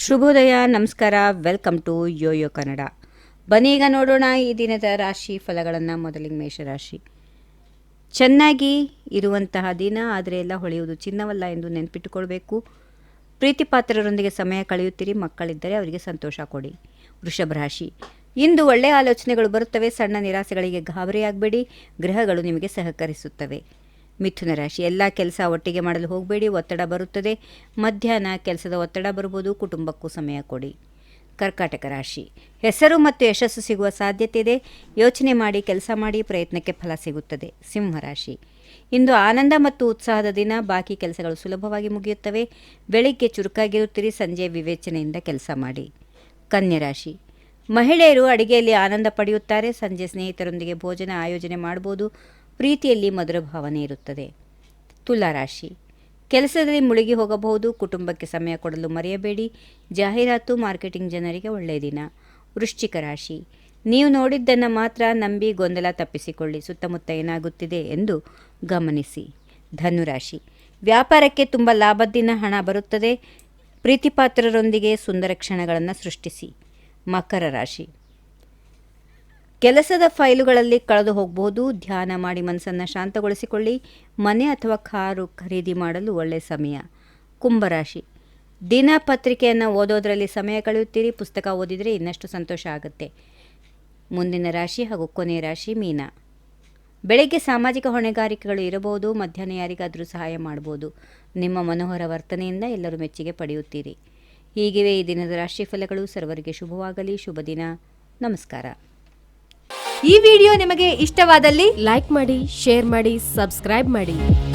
ಶುಭೋದಯ, ನಮಸ್ಕಾರ, welcome to Yoyo Kannada. ಬನ್ನಿ ಈಗ ನೋಡೋಣ ಈ ದಿನದ ರಾಶಿ ಫಲಗಳನ್ನು. ಮೊದಲಿಗೆ ಮೇಷರಾಶಿ. ಚೆನ್ನಾಗಿ ಇರುವಂತಹ ದಿನ, ಆದರೆ ಎಲ್ಲ ಹೊಳೆಯುವುದು ಚಿನ್ನವಲ್ಲ ಎಂದು ನೆನಪಿಟ್ಟುಕೊಳ್ಬೇಕು. ಪ್ರೀತಿ ಪಾತ್ರರೊಂದಿಗೆ ಸಮಯ ಕಳೆಯುತ್ತೀರಿ. ಮಕ್ಕಳಿದ್ದರೆ ಅವರಿಗೆ ಸಂತೋಷ ಕೊಡಿ. ವೃಷಭ ರಾಶಿ. ಇಂದು ಒಳ್ಳೆಯ ಆಲೋಚನೆಗಳು ಬರುತ್ತವೆ. ಸಣ್ಣ ನಿರಾಸೆಗಳಿಗೆ ಗಾಬರಿಯಾಗಬೇಡಿ. ಗ್ರಹಗಳು ನಿಮಗೆ ಸಹಕರಿಸುತ್ತವೆ. ಮಿಥುನ ರಾಶಿ. ಎಲ್ಲ ಕೆಲಸ ಒಟ್ಟಿಗೆ ಮಾಡಲು ಹೋಗಬೇಡಿ, ಒತ್ತಡ ಬರುತ್ತದೆ. ಮಧ್ಯಾಹ್ನ ಕೆಲಸದ ಒತ್ತಡ ಬರ್ಬೋದು, ಕುಟುಂಬಕ್ಕೂ ಸಮಯ ಕೊಡಿ. ಕರ್ಕಾಟಕ ರಾಶಿ. ಹೆಸರು ಮತ್ತು ಯಶಸ್ಸು ಸಿಗುವ ಸಾಧ್ಯತೆ ಇದೆ. ಯೋಚನೆ ಮಾಡಿ ಕೆಲಸ ಮಾಡಿ, ಪ್ರಯತ್ನಕ್ಕೆ ಫಲ ಸಿಗುತ್ತದೆ. ಸಿಂಹರಾಶಿ. ಇಂದು ಆನಂದ ಮತ್ತು ಉತ್ಸಾಹದ ದಿನ. ಬಾಕಿ ಕೆಲಸಗಳು ಸುಲಭವಾಗಿ ಮುಗಿಯುತ್ತವೆ. ಬೆಳಿಗ್ಗೆ ಚುರುಕಾಗಿರುತ್ತೀರಿ, ಸಂಜೆ ವಿವೇಚನೆಯಿಂದ ಕೆಲಸ ಮಾಡಿ. ಕನ್ಯಾ ರಾಶಿ. ಮಹಿಳೆಯರು ಅಡಿಗೆಯಲ್ಲಿ ಆನಂದ ಪಡೆಯುತ್ತಾರೆ. ಸಂಜೆ ಸ್ನೇಹಿತರೊಂದಿಗೆ ಭೋಜನ ಆಯೋಜನೆ ಮಾಡಬಹುದು. ಪ್ರೀತಿಯಲ್ಲಿ ಮಧುರ ಭಾವನೆ ಇರುತ್ತದೆ. ತುಲಾ ರಾಶಿ. ಕೆಲಸದಲ್ಲಿ ಮುಳುಗಿ ಹೋಗಬಹುದು. ಕುಟುಂಬಕ್ಕೆ ಸಮಯ ಕೊಡಲು ಮರೆಯಬೇಡಿ. ಜಾಹೀರಾತು, ಮಾರ್ಕೆಟಿಂಗ್ ಜನರಿಗೆ ಒಳ್ಳೆಯ ದಿನ. ವೃಶ್ಚಿಕ ರಾಶಿ. ನೀವು ನೋಡಿದ್ದನ್ನು ಮಾತ್ರ ನಂಬಿ ಗೊಂದಲ ತಪ್ಪಿಸಿಕೊಳ್ಳಿ. ಸುತ್ತಮುತ್ತ ಏನಾಗುತ್ತಿದೆ ಎಂದು ಗಮನಿಸಿ. ಧನುರಾಶಿ. ವ್ಯಾಪಾರಕ್ಕೆ ತುಂಬ ಲಾಭದ ದಿನ. ಹಣ ಬರುತ್ತದೆ. ಪ್ರೀತಿಪಾತ್ರರೊಂದಿಗೆ ಸುಂದರ ಕ್ಷಣಗಳನ್ನು ಸೃಷ್ಟಿಸಿ. ಮಕರ ರಾಶಿ. ಕೆಲಸದ ಫೈಲುಗಳಲ್ಲಿ ಕಳೆದು ಹೋಗಬಹುದು. ಧ್ಯಾನ ಮಾಡಿ ಮನಸ್ಸನ್ನು ಶಾಂತಗೊಳಿಸಿಕೊಳ್ಳಿ. ಮನೆ ಅಥವಾ ಕಾರು ಖರೀದಿ ಮಾಡಲು ಒಳ್ಳೆಯ ಸಮಯ. ಕುಂಭರಾಶಿ. ದಿನಪತ್ರಿಕೆಯನ್ನು ಓದೋದರಲ್ಲಿ ಸಮಯ ಕಳೆಯುತ್ತೀರಿ. ಪುಸ್ತಕ ಓದಿದರೆ ಇನ್ನಷ್ಟು ಸಂತೋಷ ಆಗುತ್ತೆ. ಮುಂದಿನ ರಾಶಿ ಹಾಗೂ ಕೊನೆಯ ರಾಶಿ ಮೀನ. ಬೆಳಗ್ಗೆ ಸಾಮಾಜಿಕ ಹೊಣೆಗಾರಿಕೆಗಳು ಇರಬಹುದು. ಮಧ್ಯಾಹ್ನ ಯಾರಿಗಾದರೂ ಸಹಾಯ ಮಾಡಬಹುದು. ನಿಮ್ಮ ಮನೋಹರ ವರ್ತನೆಯಿಂದ ಎಲ್ಲರೂ ಮೆಚ್ಚುಗೆ ಪಡೆಯುತ್ತೀರಿ. ಹೀಗಿವೆ ಈ ದಿನದ ರಾಶಿ ಫಲಗಳು. ಸರ್ವರಿಗೆ ಶುಭವಾಗಲಿ. ಶುಭ ದಿನ. ನಮಸ್ಕಾರ. ಈ ವಿಡಿಯೋ ನಿಮಗೆ ಇಷ್ಟವಾದಲ್ಲಿ ಲೈಕ್ ಮಾಡಿ, ಶೇರ್ ಮಾಡಿ, ಸಬ್ಸ್ಕ್ರೈಬ್ ಮಾಡಿ.